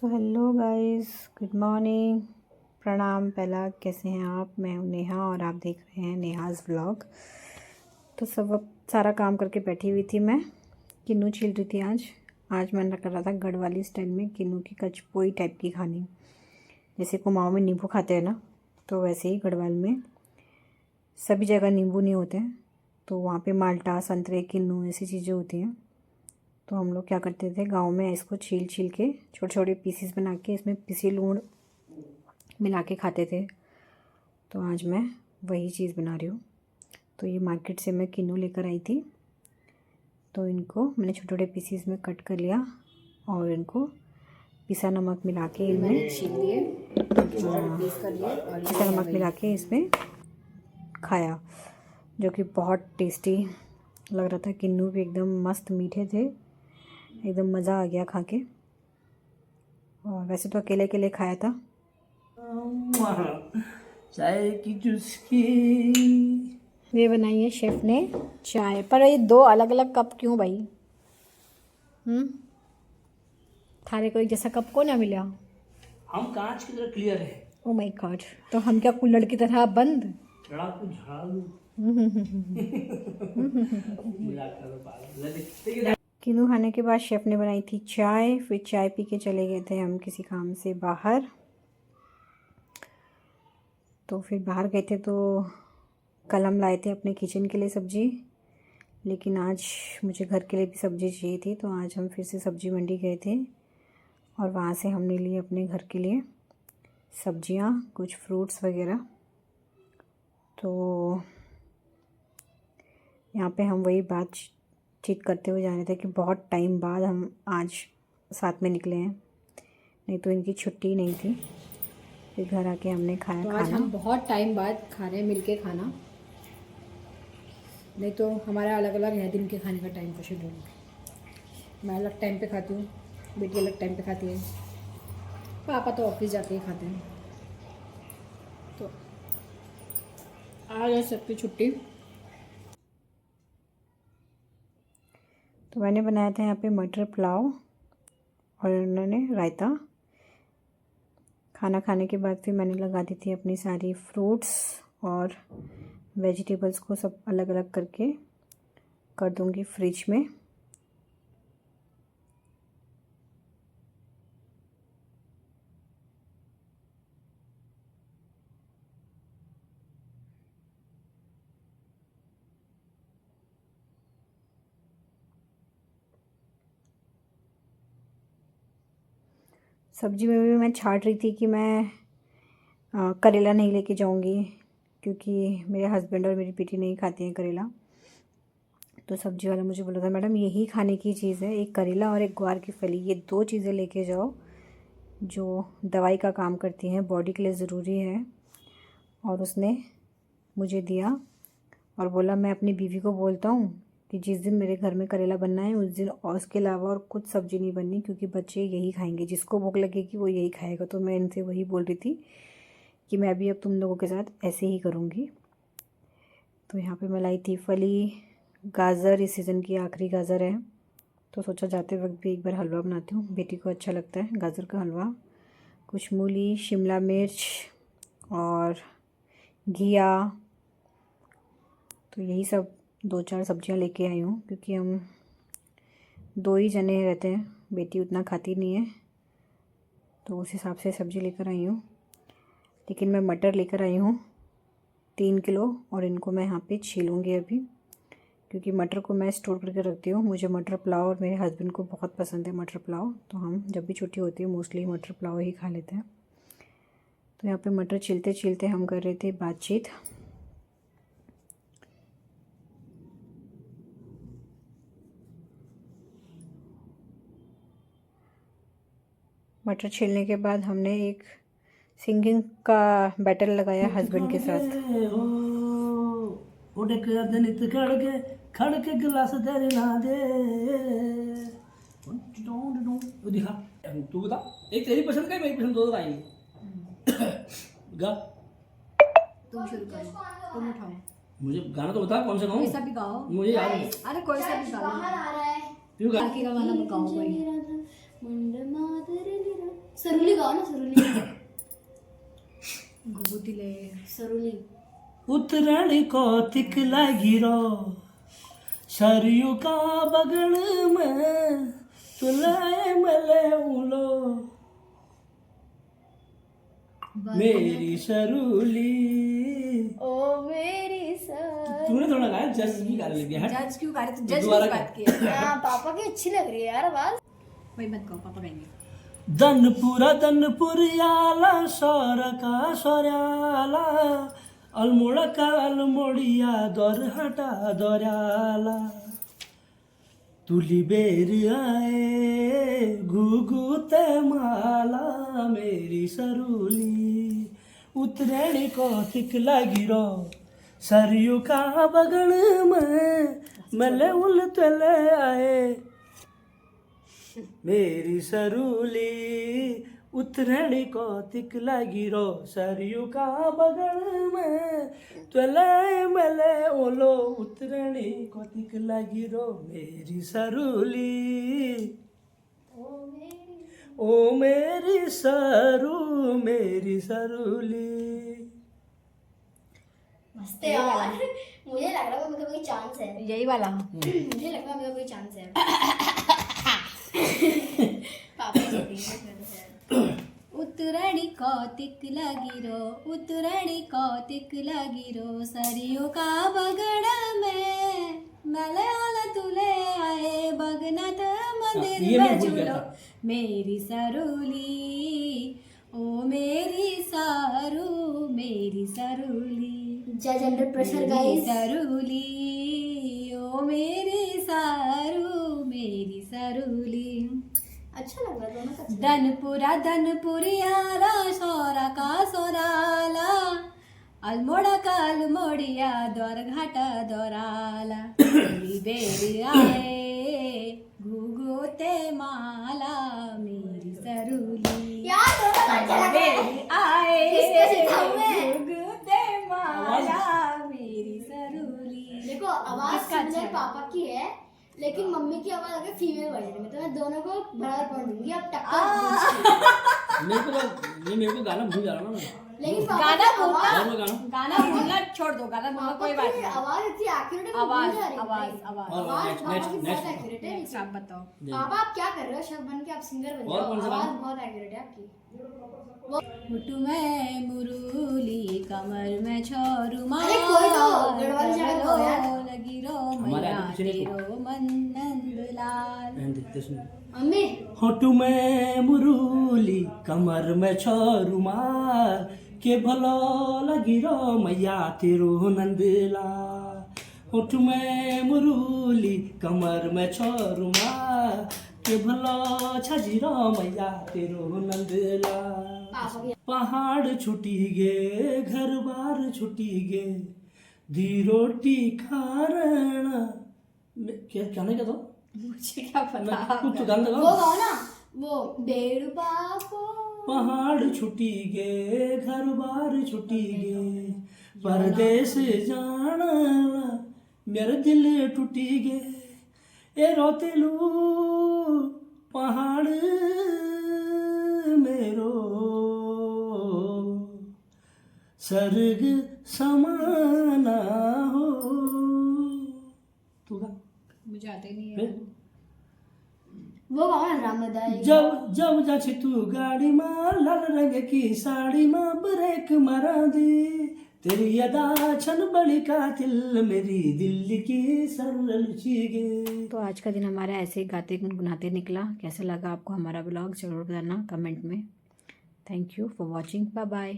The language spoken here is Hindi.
So hello guys, good morning, प्रणाम। पहला कैसे हैं आप? मैं हूं नेहा और आप देख रहे हैं नेहाज़ व्लॉग। तो सब सारा काम करके बैठी हुई थी, मैं किन्नू छील रही थी। आज मैंने कर रहा था गढ़वाली स्टाइल में किन्नू की कचपोई टाइप की खानी। जैसे कुमाऊँ में नींबू खाते हैं ना, तो वैसे ही गढ़वाल में सभी जगह नींबू नहीं होते हैं, तो वहाँ पे माल्टा, संतरे, किन्नू ऐसी चीज़ें होती हैं। तो हम लोग क्या करते थे गांव में, इसको छील के छोटे छोटे पीसीस बना के इसमें पिसी लूण मिला के खाते थे। तो आज मैं वही चीज़ बना रही हूँ। तो ये मार्केट से मैं किन्नू लेकर आई थी, तो इनको मैंने छोटे छोटे पीसीस में कट कर लिया और इनको पिसा नमक मिला के इनमें छील लिए, पिसा नमक मिला के इसमें खाया, जो कि बहुत टेस्टी लग रहा था। किन्नू भी एकदम मस्त मीठे थे, एकदम मज़ा आ गया खा के। और वैसे तो अकेले अकेले खाया था। चाय की चुस्की ये बनाई है शेफ़ ने चाय, पर ये दो अलग अलग कप क्यों भाई? थारे को एक जैसा कप को ना मिला? हम कांच की तरह क्लियर है। ओ माय गॉड, तो हम क्या कुल्हड़ की तरह बंद? लड़ाकू झाड़ू किन्नू खाने के बाद शेफ़ ने बनाई थी चाय, फिर चाय पी के चले गए थे हम किसी काम से बाहर। तो फिर बाहर गए थे तो कल हम लाए थे अपने किचन के लिए सब्ज़ी, लेकिन आज मुझे घर के लिए भी सब्ज़ी चाहिए थी। तो आज हम फिर से सब्ज़ी मंडी गए थे और वहाँ से हमने लिए अपने घर के लिए सब्जियाँ, कुछ फ्रूट्स वगैरह। तो यहाँ पे हम वही बातचीत करते हुए जा रहे थे कि बहुत टाइम बाद हम आज साथ में निकले हैं, नहीं तो इनकी छुट्टी नहीं थी। फिर घर आके हमने खाया तो खाना। आज हम बहुत टाइम बाद खा रहे हैं मिलके खाना, नहीं तो हमारा अलग अलग है दिन के खाने का टाइम का शेड्यूल। मैं अलग टाइम पे खाती हूँ, बेटी अलग टाइम पे खाती है, पापा तो ऑफिस जाके ही खाते हैं। तो आज है सबकी छुट्टी। तो मैंने बनाया था यहाँ पे मटर पुलाव और उन्होंने रायता। खाना खाने के बाद फिर मैंने लगा दी थी अपनी सारी फ्रूट्स और वेजिटेबल्स को सब अलग अलग करके कर दूँगी फ्रिज में। सब्जी में भी मैं छाट रही थी कि मैं करेला नहीं लेके जाऊंगी, क्योंकि मेरे हस्बैंड और मेरी बेटी नहीं खाती हैं करेला। तो सब्जी वाला मुझे बोला था, मैडम यही खाने की चीज़ है, एक करेला और एक ग्वार की फली, ये दो चीज़ें लेके जाओ जो दवाई का काम करती हैं, बॉडी के लिए ज़रूरी है। और उसने मुझे दिया और बोला मैं अपनी बीवी को बोलता हूँ कि जिस दिन मेरे घर में करेला बनना है उस दिन और उसके अलावा और कुछ सब्ज़ी नहीं बननी, क्योंकि बच्चे यही खाएंगे, जिसको भूख लगेगी वो यही खाएगा। तो मैं इनसे वही बोल रही थी कि मैं भी अब तुम लोगों के साथ ऐसे ही करूँगी। तो यहाँ पे मैं लाई थी फली, गाजर, इस सीज़न की आखिरी गाजर है, तो सोचा जाते वक्त भी एक बार हलवा बनाती हूँ, बेटी को अच्छा लगता है गाजर का हलवा। कुछ मूली, शिमला मिर्च और घिया, तो यही सब 2-4 सब्जियां लेके आई हूँ, क्योंकि हम 2 ही जने रहते हैं, बेटी उतना खाती नहीं है, तो उस हिसाब से सब्ज़ी लेकर आई हूँ। लेकिन मैं मटर लेकर आई हूँ 3 किलो और इनको मैं यहाँ पे छीलूँगी अभी, क्योंकि मटर को मैं स्टोर करके रखती हूँ। मुझे मटर पुलाव और मेरे हस्बैंड को बहुत पसंद है मटर पुलाव, तो हम जब भी छुट्टी होती है मोस्टली मटर पुलाव ही खा लेते हैं। तो यहाँ पे मटर छीलते छीलते हम कर रहे थे बातचीत। मटर छीलने के बाद हमने एक सिंगिंग का बैटल लगाया हस्बैंड के साथ। खड़के गिलास तेरे ना दे। दिखा तू बता, एक तेरी पसंद का मेरी पसंद, दो गाएंगे। गा, तुम शुरू करो, तुम उठाओ, मुझे गाना तो बता कौन सा गाऊं। कोई सा भी गाओ, मुझे याद है। अरे कोई सा भी गाओ, क्यों गा? बाकी का गाना गाओ कोई। सरुली गाओ ना, सरुली घुगुतिले सरुली. उतरण को तिक लागी रो सरयू का बगल में तुलाए मले उलो मेरी सरूली. ओ मेरी सर. तूने थोड़ा गाया, जज भी गा लिया है. जज क्यों गा रहे थे? जज दोबारा किस बात की है? हाँ पापा की अच्छी लग रही है यार आवाज. वही मत कहो, पापा गाएंगे. दनपुर याला सौर का सौर्याला अलमोड़ा का अलमोड़िया दौर हटा दौर्याला तुली बेर आए घुघु ते माला मेरी सरूली. उतरण को तिक लागी रो सरयू का बगल में मले उल तले आए मेरी सरूली. उतरण को तिक लागी रो सरयू का बगल में त्वले मले ओलो उतरण को तिक लागी रो मेरी सरूली. ओ मेरी सरू मेरी सरूली. मस्त है यार. मुझे लग रहा है मेरे को कोई चांस है. यही वाला. मुझे लग रहा है मेरे को कोई चांस है. पापा उतरणी कौतिक लगी रो, उतरणी कौतिक लगी रो सरियों का बगड़ा में मले ओला तुले आए बगनाथ मंदिर ये मैं में भूल गया झूलो था. मेरी सरूली. ओ मेरी सारू मेरी सरूली. जज अंडर प्रेशर मेरी गाइस. सरूली. ओ मेरी सारू मेरी सरूली. अच्छा लग रहा है दोनों का. धनपुरियाला सोरा का सोराला अलमोड़ा का अलमोड़िया द्वार घाटा द्वाराला मेरी बेर आए घुघुते माला मेरी सरूली. यार दोनों का अच्छा लग रहा है. बेर आए किसको सिखाऊं मैं? घुघुते माला मेरी सरूली. देखो आवाज किसका अच्छा सिमिलर है? पापा की है लेकिन मम्मी की आवाज अगर फीमेल वर्जन में, तो मैं दोनों को बराबर पढ़ दूंगी. अब टक्कर. मेरे को गाना भूल जा रहा ना मैं. लेकिन पापा गाना की बोलना आवाज, और वो गाना गाना बोलना छोड़ दो. गाना बोलना कोई बात की नहीं. आवाज इतनी एक्यूरेट है. आवाज मुझे भूल जा आवाज रही है. आवाज. और आवाज next, पापा next, की next. बहुत एक्यूरेट है. नेक्स्ट आप बताओ. पापा आप क्या कर रहे हो? शेफ बन के आप सिंगर बन और जाओ. कौन सा आवाज गाना? बहुत एक्यूरेट है आपकी. मुठु में मुरुली कमर में छोरू अरे कोई तो गढ़वाली जगह गाओ यार. लगी रो हमारे मैया आगे पीछे नहीं तेरो मन नंदलाल. देखते सुनो. मम्मी होटू में मुरुली कमर में छोरुमार के भलो लगी रो मैया तेरो नंदला. होटू में मुरुली कमर में छोरुमार के भलो छजी रो मैया तेरो नंदला. पापा की पहाड़ छुटी गे घर बार छुटी गे दी रोटी खाना. क्या क्या नहीं कहता मुझे क्या पता. कुछ तो गाना वो गाओ. गाओ ना. वो डेढ़ बापो. पहाड़ छुटी गे घर बार छुटी गे परदेस जाना मेरा दिल टूटी गे ए रोतेलू पहाड़ मेरो सर्ग समाना हो. तू गा. मुझे आते ही नहीं है. फिर? वो गाओ ना रामदाई. जब जब जाछी तू गाड़ी मां लाल रंग की साड़ी मां ब्रेक मारा दे तेरी अदा छन बड़ी कातिल मेरी दिल की सरल चीगे. तो आज का दिन हमारा ऐसे ही गाते गुनगुनाते निकला. कैसा लगा आपको हमारा ब्लॉग, जरूर बताना कमेंट में. Thank you for watching. Bye bye.